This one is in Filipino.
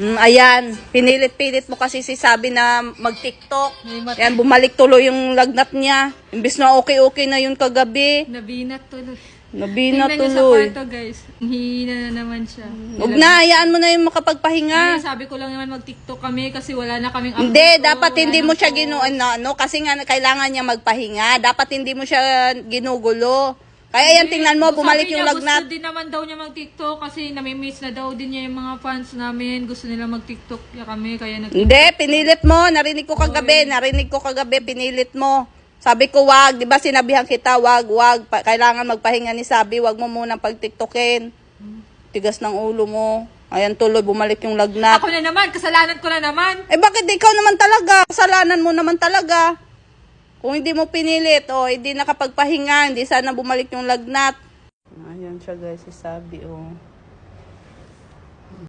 Ayan, pinilit-pilit mo kasi si Sabi na mag-TikTok. Ayan, bumalik tuloy yung lagnat niya. Imbis na okay-okay na yun kagabi. Nabinat tuloy. Nabinat Tingnan niyo sa tuloy. kwarto, guys. Hihina na naman siya. Huwag na, hayaan mo na yung makapagpahinga. Hindi, sabi ko lang naman mag-TikTok kami kasi wala na kaming Hindi, upload, dapat wala hindi na mo siya post. kasi nga kailangan niya magpahinga. Dapat hindi mo siya ginugulo. Kaya yan, tingnan mo, bumalik Sabi yung niya, lagnat. gusto din naman daw niya mag-TikTok kasi namimiss na daw din niya yung mga fans namin. Gusto nila mag-TikTok niya kami, kaya Hindi, pinilit mo. Narinig ko kagabi, pinilit mo. Sabi ko, wag. Di ba sinabihan kita, wag. Kailangan magpahinga ni Sabi. Wag mo munang pag-TikTokin. Tigas ng ulo mo. Ayan, tuloy, bumalik yung lagnat. Ako na naman, kasalanan ko na naman. Eh, bakit ikaw naman talaga? Kasalanan mo naman talaga. Kung hindi mo pinilit, hindi nakapagpahinga, hindi sana bumalik yung lagnat. Ayan siya guys, si Sabi,